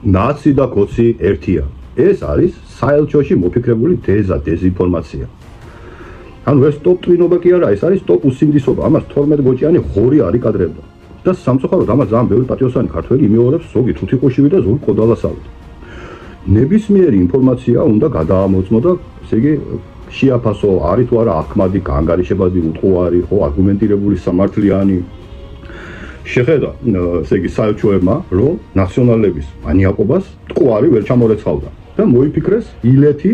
ნაცი და კოცი ერთია. ეს არის საელჩოში მოფიქრებული დეზინფორმაცია. ანუ ეს ტოპ ტვინობა კი არა, ეს არის ტოპ უსინდისობა. ამას 12 გოჭიანი ღორი არ იკადრებდა. და სამწუხაროდ ამას ძალიან ბევრი პატიოსანი ქართველი იმეორებს, ზოგი თუთიყოშივი და ზოგი ყოდალასავით. ნებისმიერი ინფორმაცია უნდა გადაამოწმო და ესე იგი შეაფასო, არის თუ არა ახმადი, განგარიშებადი, უტყუარი, ხო, არგუმენტირებული, სამართლიანი. შეხედა, ესე იგი საელჩოებმა, რომ ნაციონალების მანიაკობას ტყუარი ვერ ჩამორეცხავდა და მოიფიქრეს ილეთი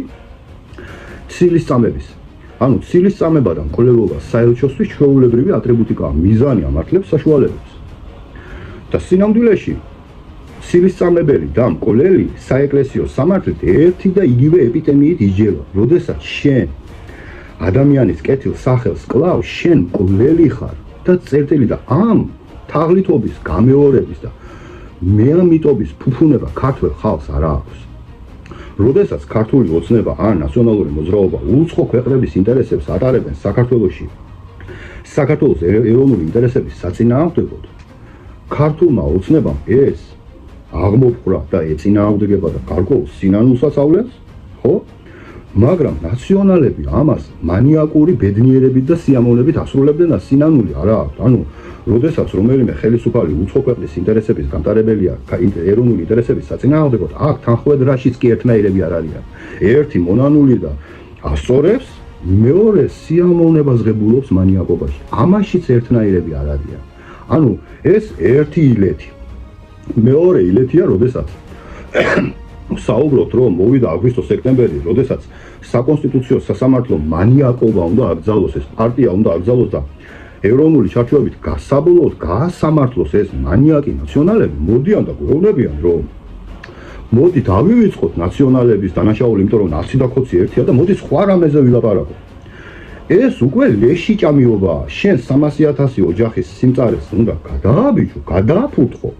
ცილისწამების. ანუ ცილისწამება და მკვლელობა საელჩოსთვის ჩვეულებრივი ატრიბუტიკაა, მიზანი ამართლებს საშუალებებს. და სინამდვილეში ცილისწამებელი და მკვლელი საეკლესიო სამართლით ერთი და იგივე ეპიდემიით იჯება. როდესაც შენ ადამიანის კეთილ სახელს კლავ, შენ მკვლელი ხარ და წერტილი და ამ თაღლითობის, გამეორების და მეამიტობის ფუფუნება ქართველ ხალხს არ აქვს. როდესაც ქართული ოცნება ან ნაციონალური მოძრაობა უცხო ქვეყნების ინტერესებს ატარებენ საქართველოში, საქართველოს ეროვნული ინტერესების საწინააღმდეგოდ, ქართულმა ოცნებამ ეს აღმოფხვრა და ეწინააღმდეგება და გარკვეულ სინანულსაც ავლენს, ხო? მაგრამ ნაციონალები ამას მანიაკური ბედნიერებით და სიამოვნებით ასრულებდნენ და სინანული არა აქვს. ანუ როდესაც რომელიმე ხელისუფალი უცხო ქვეყნის ინტერესების გამტარებელია ეროვნული ინტერესების საწინააღმდეგოდ, აქ თანხმად რაშიც კი ერთნაირები არ არიან. ერთი მონანული და ასწორებს, მეორე სიამოვნებას ღებულობს მანიაკობაში. ამაშიც ერთნაირები არ არიან. ანუ ეს ერთი ილეთი. მეორე ილეთია, როდესაც საუბრობთ, რომ მოვიდა აგვისტო-სექტემბერი, როდესაც საკონსტიტუციო სასამართლო მანიაკობა უნდა აკრძალოს, ეს პარტია უნდა აკრძალოს და ეროვნული ჩარჩოებით გასაბოლოოდ გაასამართლოს ეს მანიაკი ნაციონალები, მოდიან და გვეუბნებიან, რომ მოდი დავივიწყოთ ნაციონალების დანაშაული, იმიტომ რომ ნაცი და კოცი ერთია და მოდი სხვა რამეზე ვილაპარაკოთ. ეს უკვე ლეში ჭამიობაა. შენ 300,000 ოჯახის სიმწარეს უნდა გადააბიჯო, გადააფუთხო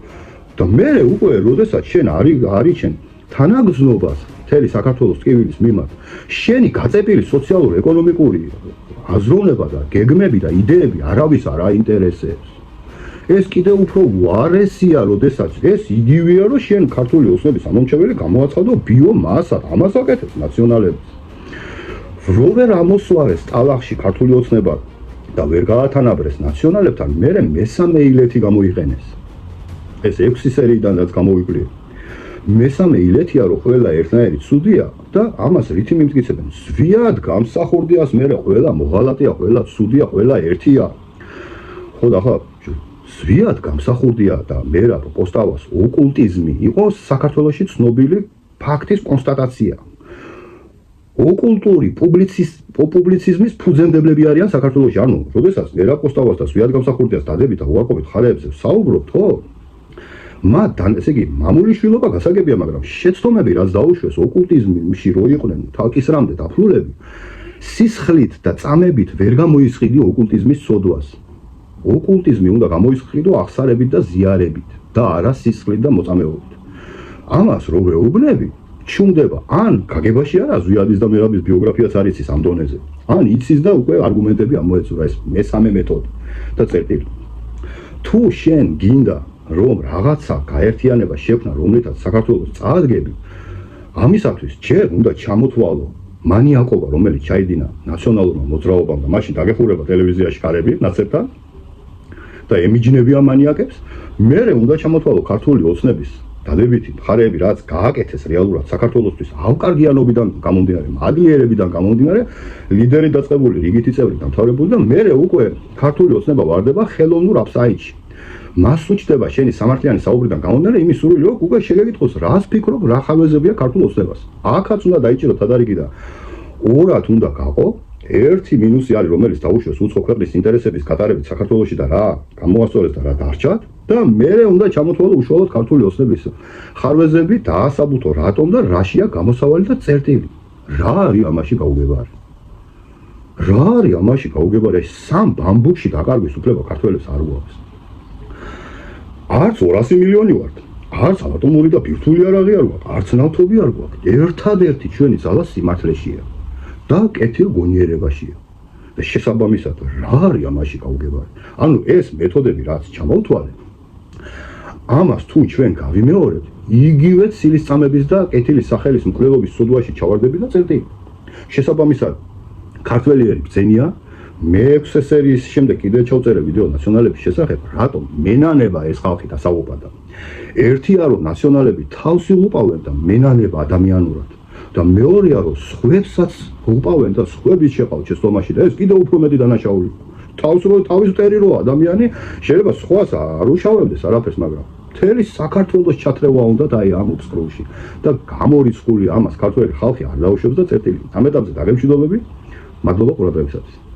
და მე უკვე როდესაც შენ არიჩენ თანაგზნობას მთელი საქართველოს ტკივილის მიმართ, შენი გაწეპილი სოციალურ-ეკონომიკური აზროვნება და გეგმები და იდეები არავის არ აინტერესებს. ეს კიდევ უფრო უარესია, როდესაც ეს იგივეა, რომ შენ ქართული ოცნების ამომრჩეველი გამოაცხადო ბიომასად, ამას აკეთებს ნაციონალებს. რო ვერ ამოსვარეს ტალახში ქართული ოცნება და ვერ გაათანაბრეს ნაციონალებთან, მერე მესამე ილეთი გამოიყენეს. ეს 6 სერიიდანაც გამოვიკლია. მესამე ილეთია, რომ ყველა ერთნაირი ცუდია და ამას რითი მიმტკიცებენ? ზვიად გამსახურდიას მერე ყველა მოღალატეა, ყველა ცუდია, ყველა ერთია. ხო და ხა ზვიად გამსახურდია და მერე პოსტავას ოკულტიზმი იყო საქართველოში ცნობილი ფაქტის კონსტატაცია. ოკულტური პუბლიციზმის ფუძემდებლები არიან საქართველოში. ანუ, როდესაც მერე პოსტავას და ზვიად გამსახურდიას დადებით და უარყოფით ხარებზე საუბრობთ, ხო? მათთან, ესე იგი, მამული შვილობა გასაგებია, მაგრამ შეცდომები, რაც დაუშვეს ოკულტიზმში რო იყვნენ თალკისრამდე დაფლულები, სისხლით და წამებით ვერ გამოისყიდი ოკულტიზმის ცოდვას. ოკულტიზმი უნდა გამოისყიდო აღსარებით და ზიარებით და არა სისხლით და მოწამეობით. ამას რო ვეუბნები, ჩუმდება ან გაგებაში არა ზვიადის და მერაბის ბიოგრაფიაც არ იცის ამ დონეზე, ან იცის და უკვე არგუმენტები ამოეწურა, ეს მესამე მეთოდი და წერტილი. თუ შენ გინდა რომ რაღაცა გაერთიანება შექმნა, რომლითაც საქართველოს წაადგები, ამისათვის ჯერ უნდა ჩამოთვალო მანიაკობა, რომელიც ჩაიდინა ნაციონალურმა მოძრაობამ და მაშინ დაგეხურება ტელევიზიაში ხარები ნაცებთან და ემიჯნებიან მანიაკებს, მერე უნდა ჩამოთვალო ქართული ოცნების დადებითი მხარეები, რაც გააკეთეს რეალურად საქართველოსთვის ავკარგიანობიდან გამომდინარე, მადლიერებიდან გამომდინარე, ლიდერი დაწყებული, რიგითი წევრი დამთავრებული და მერე უკვე ქართული ოცნება ვარდება ხელოვნურ აფსაიდში. მას უჩნდება შენი სამართლიანი საუბრიდან გამომდინარე იმის სურვილი, რომ უკვე შეგეკითხოს, რას ფიქრობ, რა ხავეზებია ქართულ ოცნებას. აქაც უნდა დაიჭირო თადარიგი და ორად უნდა გაყო. ერთი მინუსი არის, რომელიც დაუშვეს უცხო ქვეყნის ინტერესების გატარებით საქართველოში და რა გამოასწორეს და რა დარჩათ და მერე უნდა ჩამოთვალო უშუალოდ ქართული ოცნების ხარვეზები, დაასაბუთო რატომ და რაშია გამოსავალი და წერტილი. რა არის ამაში გაუგებარი? რა არის ამაში გაუგებარი? სამ ბამბუქში დაკარგვის უფლება ქართველებს არ გვაქვს. არც 200 მილიონი ვართ, არც ატომური და ბირთვული არაღი არ გვაქვს, არც ნავთობი არ გვაქვს. ერთადერთი ჩვენი ძალა სიმართლეშია და კეთილ გონიერებაშია. და შესაბამისად, რა არის ამაში გაუგებარი? ანუ ეს მეთოდები, რაც ჩამოვთვალე, ამას თუ ჩვენ გავიმეორებთ, იგივე ცილისწამების და კეთილის სახელის მკვლელობის სოდვაში ჩავარდები და წერტი. შესაბამისად, ქართველიერი ბრძენია, მე-6 სერიის შემდეგ კიდევ ჩავწერე ვიდეო ნაციონალების შესახებ, რატომ მენანება ეს ხალხი დასაუბრდა. ერთია რომ ნაციონალები თავს იღუპავენ და მენანება ადამიანურად და მეორეა რომ სხვებსაც უყავენ და სხვების შეყავთ შეცდომაში და ეს კიდევ უფრო მეტი დანაშაული. თავის მტერი როა ადამიანი შეიძლება სხვას არ უშავებდეს არაფერს, მაგრამ მთელი საქართველოს ჩათრევა უნდა აი ამ ოფსკროლში და გამორიცხული ამას ქართველი ხალხი არ დაუშვებს და წერტილი. ამ ეტაპზე დაგემშვიდობები. მადლობა ყურადღებისათვის.